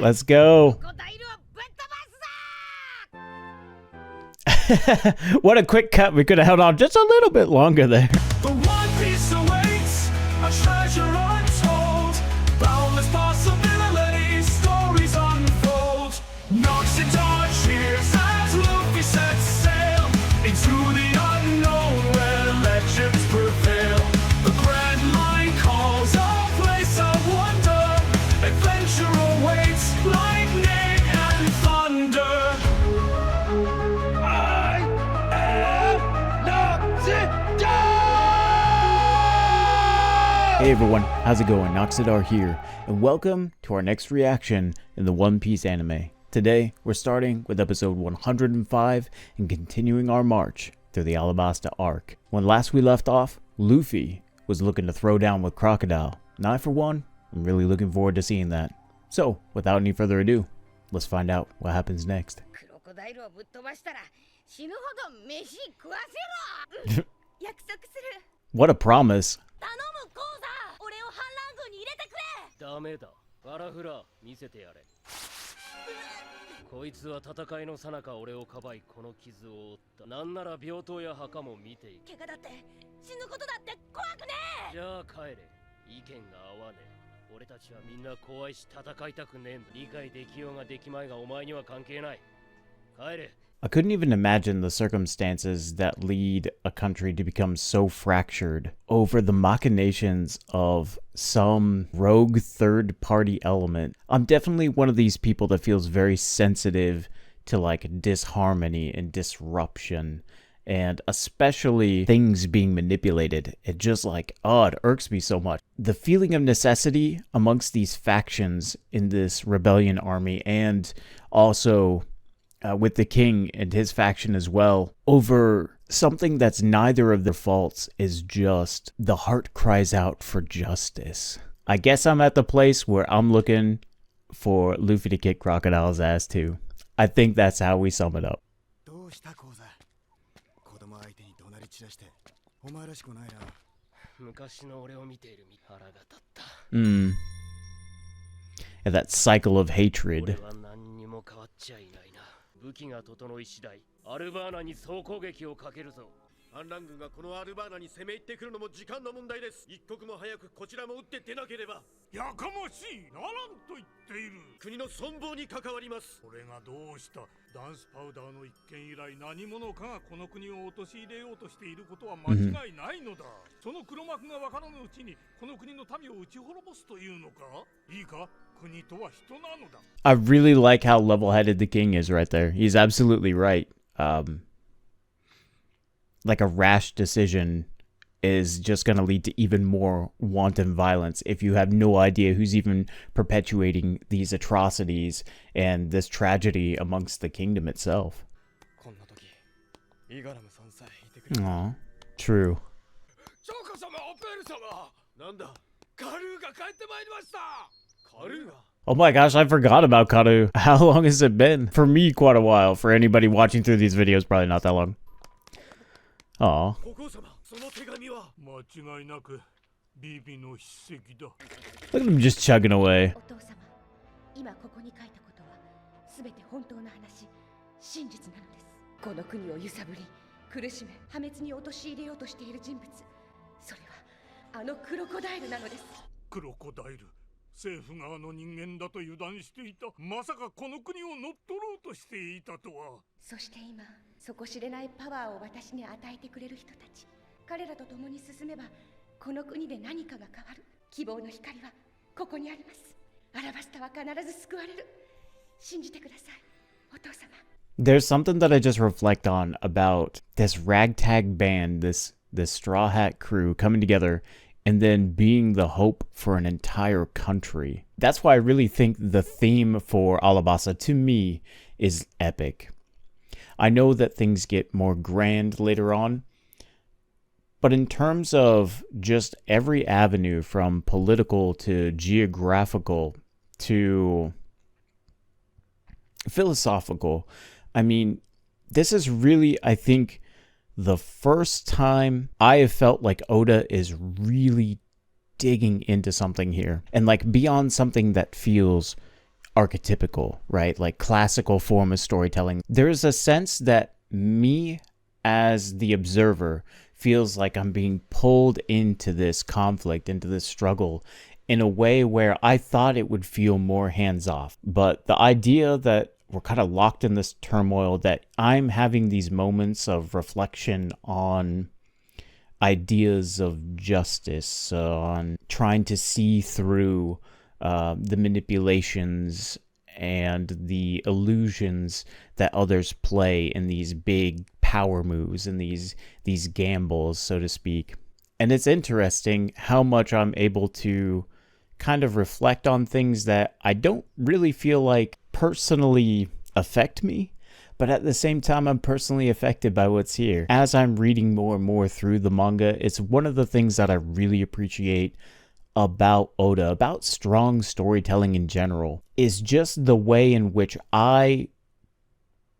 Let's go. What a quick cut. We could have held on just a little bit longer there. The One Piece awaits, a treasure untold, boundless possibilities, stories unfold. Noxiddar cheers as Luffy sets sail into the unknown where legends prevail. The grand line calls a place of wonder, adventure awaits, lightning and thunder. I am Noxiddar! Hey everyone, how's it going? Noxiddar here, and welcome to our next reaction in the One Piece anime. Today, we're starting with episode 105 and continuing our march through the Alabasta arc. When last we left off, Luffy was looking to throw down with Crocodile. Now, for one, I'm really looking forward to seeing that. So, without any further ado, let's find out what happens next. Crocodile をぶっ飛ばしたら死ぬほど飯食わせろ。約束する。 What a promise. 頼むコウザ。俺を反乱軍に入れてくれ。ダメだ。バラフラ見せてやれ。こいつは戦いの最中俺をかばいこの傷を負った。なんなら病棟や墓も見ていく。怪我だって死ぬことだって怖くねえ。じゃあ帰れ。意見が合わねえ。俺たちはみんな怖いし戦いたくねえんだ。理解できようができまいがお前には関係ない。帰れ。 I couldn't even imagine the circumstances that lead a country to become so fractured over the machinations of some rogue third-party element. I'm definitely one of these people that feels very sensitive to like disharmony and disruption, and especially things being manipulated. It just like, oh, it irks me so much. The feeling of necessity amongst these factions in this rebellion army, and also with the king and his faction as well, over something that's neither of their faults, is just the heart cries out for justice. I guess I'm at the place where I'm looking for Luffy to kick Crocodile's ass too. I think that's how we sum it up. And that cycle of hatred. 武器が整い次第、アルバーナに総攻撃をかけるぞ。反乱軍がこのアルバーナに攻め入ってくるのも時間の問題です。一刻も早くこちらも撃って出なければ。やかましい、ならんと言っている。国の存亡に関わります。これがどうした。ダンスパウダーの一件以来、何者かがこの国を陥れようとしていることは間違いないのだ。その黒幕が分からぬうちにこの国の民を撃ち滅ぼすというのか。いいか、国とは人なのだ。 I really like how level-headed the king is right there. He's absolutely right. Like a rash decision is just going to lead to even more wanton violence if you have no idea who's even perpetuating these atrocities and this tragedy amongst the kingdom itself. Aw, true. Oh my gosh, I forgot about Karu. How long has it been? For me, quite a while. For anybody watching through these videos, probably not that long. Aw. Look at him just chugging away. 今ここに書いたことはすべて本当の話、真実なのです。この国を揺さぶり、苦しめ、破滅に陥れようとしている人物、それはあのクロコダイルなのです。クロコダイル、政府側の人間だと油断していた。まさかこの国を乗っ取ろうとしていたとは。そして今、底知れないパワーを私に与えてくれる人たち。彼らと共に進めば、この国で何かが変わる。希望の光はここにあります。アラバスタは必ず救われる。信じてください、お父様。There's something that I just reflect on about this ragtag band, this straw hat crew coming together and then being the hope for an entire country. That's why I really think the theme for Alabasta, to me, is epic. I know that things get more grand later on, but in terms of just every avenue from political to geographical to philosophical, I mean, this is really, I think, the first time I have felt like Oda is really digging into something here. And like beyond something that feels archetypical, right? Like classical form of storytelling. There's a sense that me as the observer feels like I'm being pulled into this conflict, into this struggle in a way where I thought it would feel more hands-off. But the idea that we're kind of locked in this turmoil, that I'm having these moments of reflection on ideas of justice, on trying to see through the manipulations and the illusions that others play in these big power moves and these gambles, so to speak. And it's interesting how much I'm able to kind of reflect on things that I don't really feel like personally affect me, but at the same time, I'm personally affected by what's here. As I'm reading more and more through the manga, it's one of the things that I really appreciate about Oda, about strong storytelling in general, is just the way in which I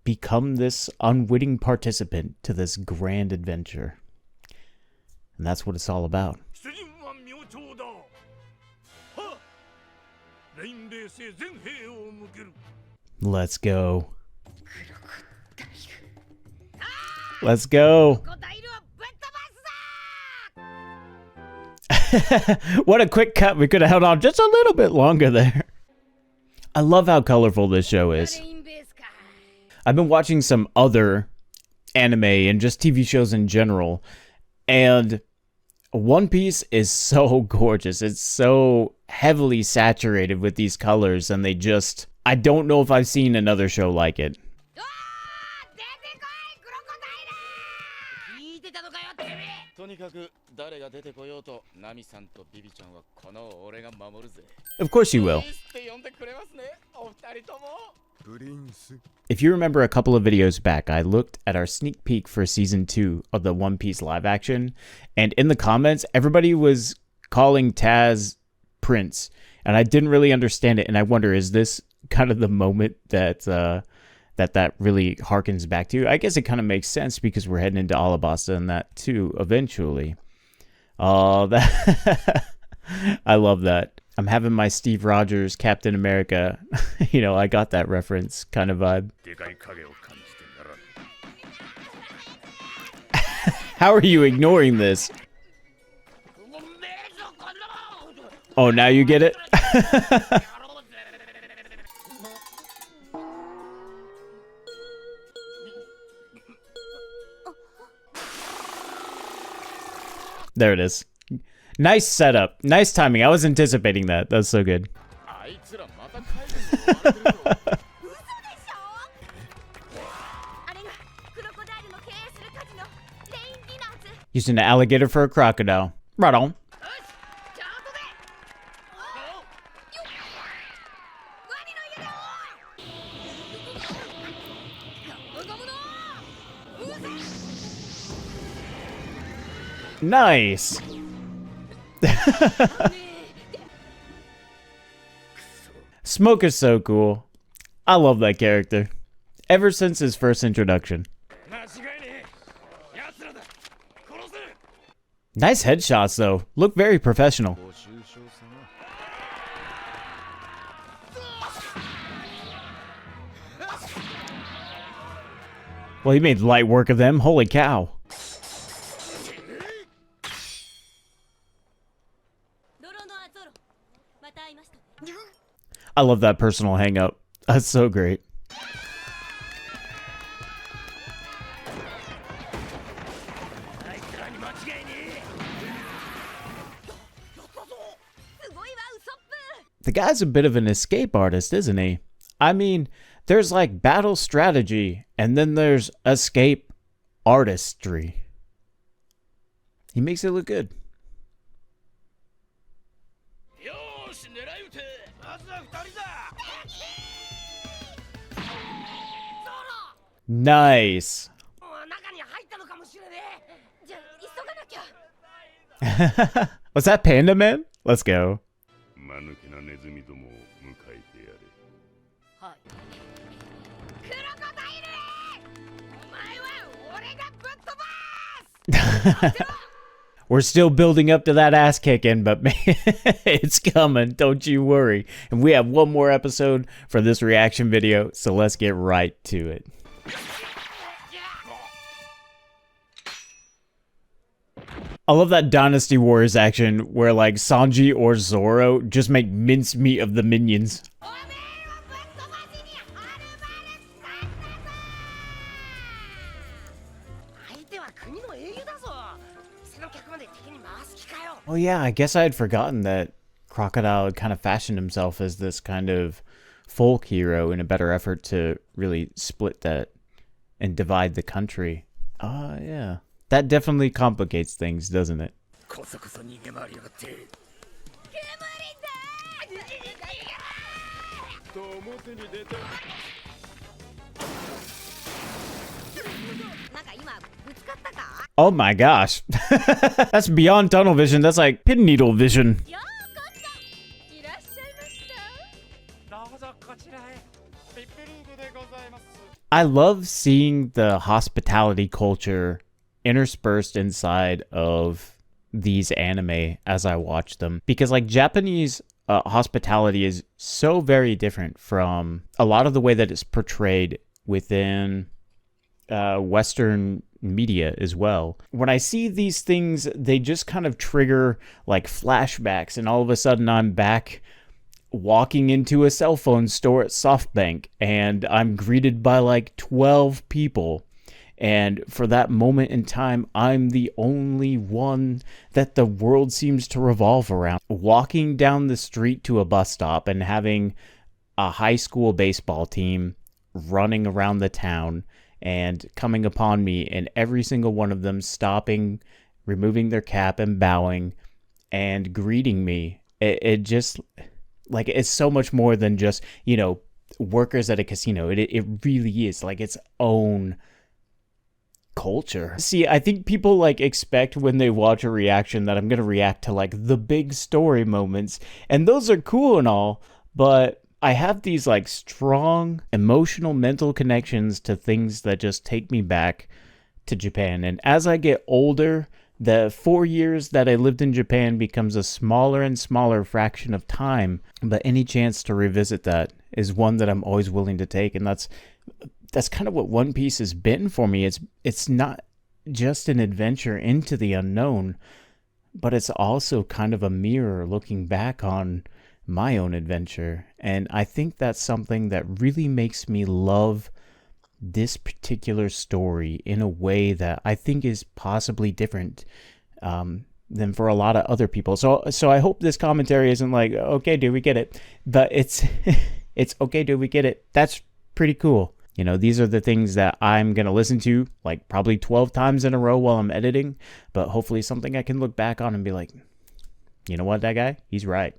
become this unwitting participant to this grand adventure. And that's what it's all about. Let's go. Let's go. What a quick cut. We could have held on just a little bit longer there. I love how colorful this show is. I've been watching some other anime and just TV shows in general, and One Piece is so gorgeous. It's so heavily saturated with these colors, and I don't know if I've seen another show like it. Of course you will. If you remember a couple of videos back, I looked at our sneak peek for season 2 of the One Piece live action, and in the comments, everybody was calling Taz Prince, and I didn't really understand it, and I wonder, is this kind of the moment that that really harkens back to? I guess it kind of makes sense because we're heading into Alabasta and that too, eventually. Oh, that I love that. I'm having my Steve Rogers Captain America, I got that reference kind of vibe. How are you ignoring this? Oh, now you get it? There it is. Nice setup. Nice timing. I was anticipating that. That's so good. Using an alligator for a crocodile. Right on. Nice. Smoke is so cool. I love that character. Ever since his first introduction. Nice headshots though. Look very professional. Well, he made light work of them. Holy cow. I love that personal hang up. That's so great. The guy's a bit of an escape artist, isn't he? I mean, there's like battle strategy, and then there's escape artistry. He makes it look good. Nice. Was that Panda Man? Let's go. We're still building up to that ass kicking, but man, it's coming. Don't you worry. And we have one more episode for this reaction video, so let's get right to it. I love that Dynasty Warriors action where like Sanji or Zoro just make mincemeat of the minions. Oh yeah, I guess I had forgotten that Crocodile had kind of fashioned himself as this kind of folk hero in a better effort to really split that and divide the country. Yeah. That definitely complicates things, doesn't it? Oh my gosh. That's beyond tunnel vision. That's like pin needle vision. I love seeing the hospitality culture interspersed inside of these anime as I watch them, because like Japanese hospitality is so very different from a lot of the way that it's portrayed within Western media as well. When I see these things, they just kind of trigger like flashbacks, and all of a sudden I'm back walking into a cell phone store at SoftBank and I'm greeted by like 12 people. And for that moment in time, I'm the only one that the world seems to revolve around. Walking down the street to a bus stop and having a high school baseball team running around the town and coming upon me, and every single one of them stopping, removing their cap and bowing and greeting me. It just, like, it's so much more than just, you know, workers at a casino. It really is like its own culture. See, I think people like expect when they watch a reaction that I'm gonna react to like the big story moments, and those are cool and all, but I have these like strong emotional mental connections to things that just take me back to Japan. And as I get older, the 4 years that I lived in Japan becomes a smaller and smaller fraction of time, but any chance to revisit that is one that I'm always willing to take. And that's kind of what One Piece has been for me. It's not just an adventure into the unknown, but it's also kind of a mirror looking back on my own adventure. And I think that's something that really makes me love this particular story in a way that I think is possibly different than for a lot of other people. So I hope this commentary isn't like, okay, dude, we get it. But it's okay, dude, we get it. That's pretty cool. You know, these are the things that I'm going to listen to like probably 12 times in a row while I'm editing, but hopefully something I can look back on and be like, you know what, that guy, he's right.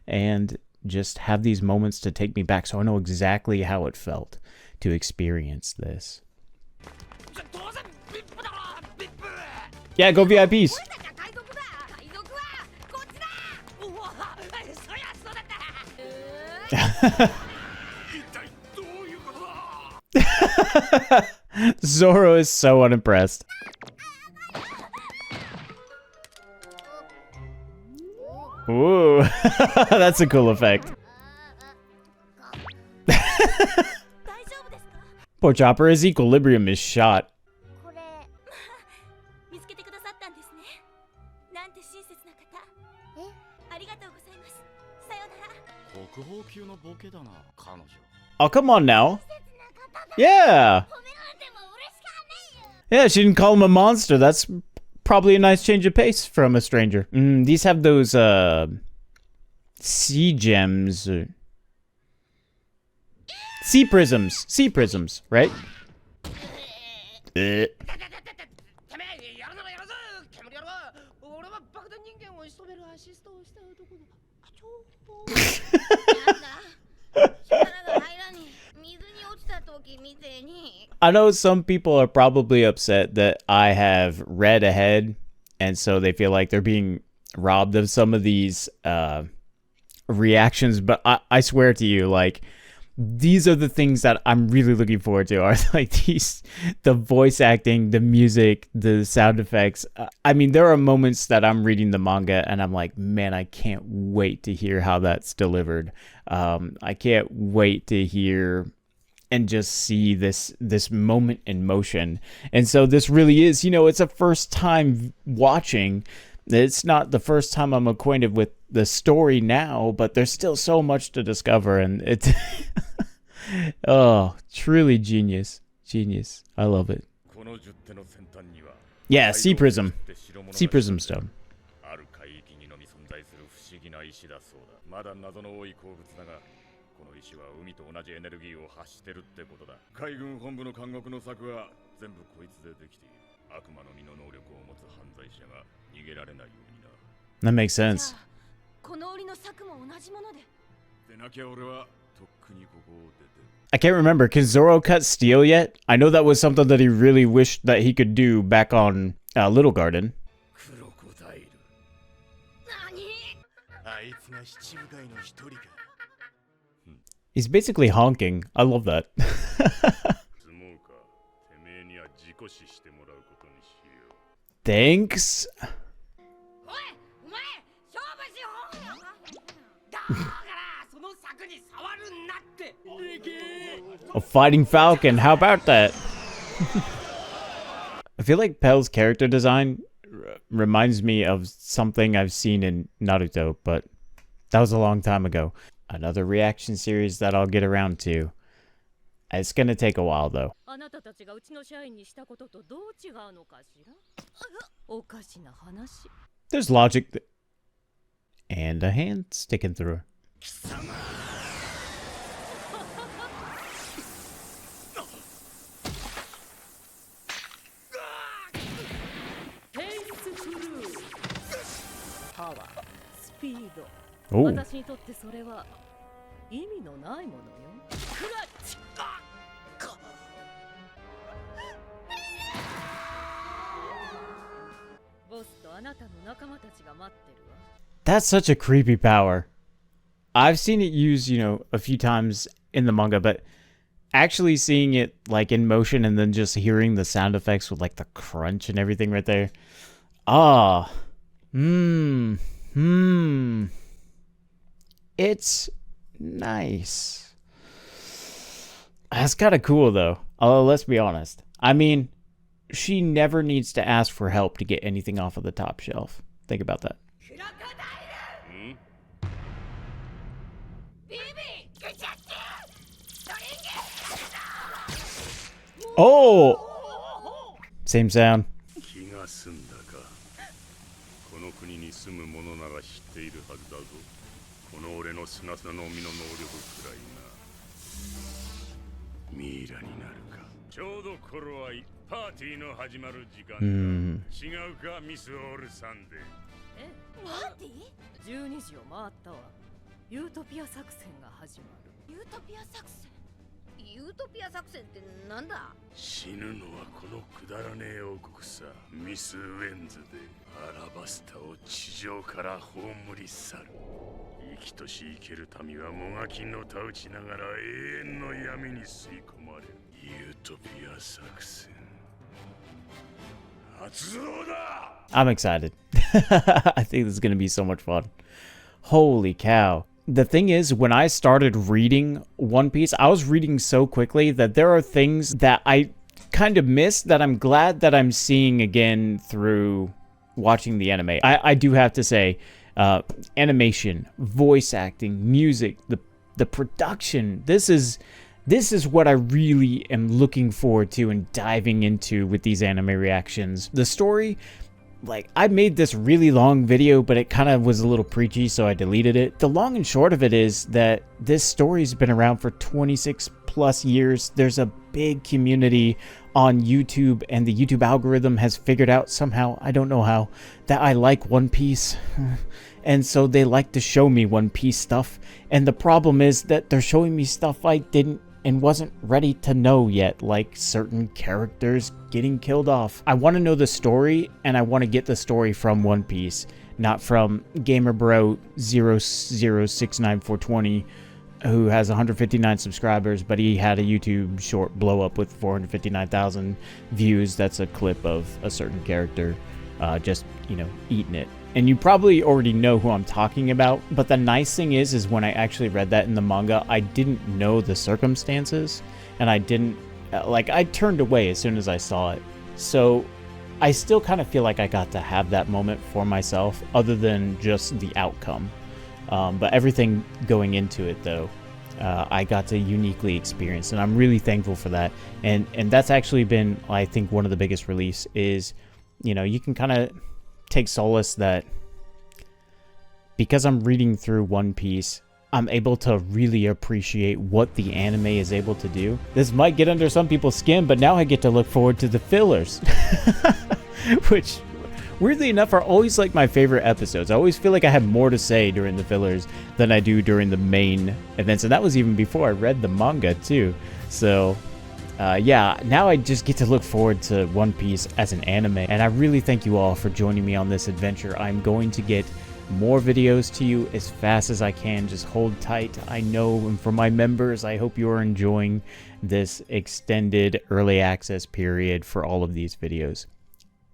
And just have these moments to take me back so I know exactly how it felt to experience this. Yeah, go VIPs. Zoro is so unimpressed. Ooh, that's a cool effect. Poor Chopper, his equilibrium is shot. Oh, come on now. Yeah. Yeah, she didn't call him a monster. That's probably a nice change of pace from a stranger. These have those sea gems. Sea prisms, right? I know some people are probably upset that I have read ahead, and so they feel like they're being robbed of some of these reactions, but I swear to you, like, these are the things that I'm really looking forward to, are like the voice acting, the music, the sound effects. I mean, there are moments that I'm reading the manga and I'm like, man, I can't wait to hear how that's delivered. I can't wait to hear and just see this moment in motion. And so this really is, it's a first time watching. It's not the first time I'm acquainted with the story now, but there's still so much to discover, and it's oh, truly genius. I love it. Yeah, Sea Prism Stone. この石は海と同じエネルギーを発してるってことだ。海軍本部の監獄の策は全部こいつでできている。悪魔の実の能力を持つ犯罪者が逃げられないようにな。That makes sense. この檻の策も同じもので。でなきゃ俺はとっくにここを出てる。I can't remember. Can Zoro cut steel yet? I know that was something that he really wished that he could do back on Little Garden. Crocodile. あいつが七部会の一人か。He's basically honking. I love that. Thanks. A fighting falcon. How about that? I feel like Pell's character design reminds me of something I've seen in Naruto, but that was a long time ago. Another reaction series that I'll get around to. It's gonna take a while though. There's logic and a hand sticking through. Oh. That's such a creepy power. I've seen it used, a few times in the manga, but actually seeing it like in motion and then just hearing the sound effects with like the crunch and everything right there. It's nice. That's kind of cool though. Let's be honest. I mean, she never needs to ask for help to get anything off of the top shelf. Think about that. Oh! Same sound. この国に住む者なら知っているはずだぞ。この俺の砂砂の実の能力くらいな。ミイラになるか。ちょうど頃合い、パーティーの始まる時間だ。違うか、ミスオールサンデー。え、パーティー？12時を回ったわ。ユートピア作戦が始まる。ユートピア作戦？ユートピア作戦ってなんだ？死ぬのはこのくだらねえ王国さ。ミスウェンズでアラバスタを地上から葬り去る。生きとし生ける民はもがきのたうちながら永遠の闇に吸い込まれる。ユートピア作戦。発動だ! I'm excited. I think this is going to be so much fun. Holy cow. The thing is, when I started reading One Piece, I was reading so quickly that there are things that I kind of missed that I'm glad that I'm seeing again through watching the anime. I do have to say, animation, voice acting, music, the production, this is what I really am looking forward to and diving into with these anime reactions. The story, like, I made this really long video, but it kind of was a little preachy, so I deleted it. The long and short of it is that this story's been around for 26 plus years. There's a big community on YouTube, and the YouTube algorithm has figured out somehow, I don't know how, that I like One Piece. And so they like to show me One Piece stuff. And the problem is that they're showing me stuff I didn't and wasn't ready to know yet, like certain characters getting killed off. I want to know the story, and I want to get the story from One Piece, not from GamerBro 0069420 who has 159 subscribers, but he had a YouTube short blow up with 459,000 views. That's a clip of a certain character just, you know, eating it. And you probably already know who I'm talking about, but the nice thing is when I actually read that in the manga, I didn't know the circumstances, and I didn't, like, I turned away as soon as I saw it. So I still kind of feel like I got to have that moment for myself, other than just the outcome. But everything going into it, though, I got to uniquely experience, and I'm really thankful for that. And that's actually been, I think, one of the biggest reliefs is, you know, you can kind of take solace that because I'm reading through One Piece, I'm able to really appreciate what the anime is able to do. This might get under some people's skin, but now I get to look forward to the fillers, which, weirdly enough, are always like my favorite episodes. I always feel like I have more to say during the fillers than I do during the main events, and that was even before I read the manga too. So yeah, now I just get to look forward to One Piece as an anime, and I really thank you all for joining me on this adventure. I'm going to get more videos to you as fast as I can. Just hold tight. I know, and for my members, I hope you are enjoying this extended early access period for all of these videos.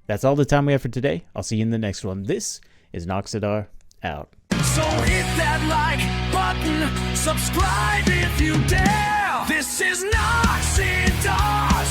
That's all the time we have for today. I'll see you in the next one. This is Noxiddar, out. So hit that like button, subscribe if you dare. This is Noxiddar.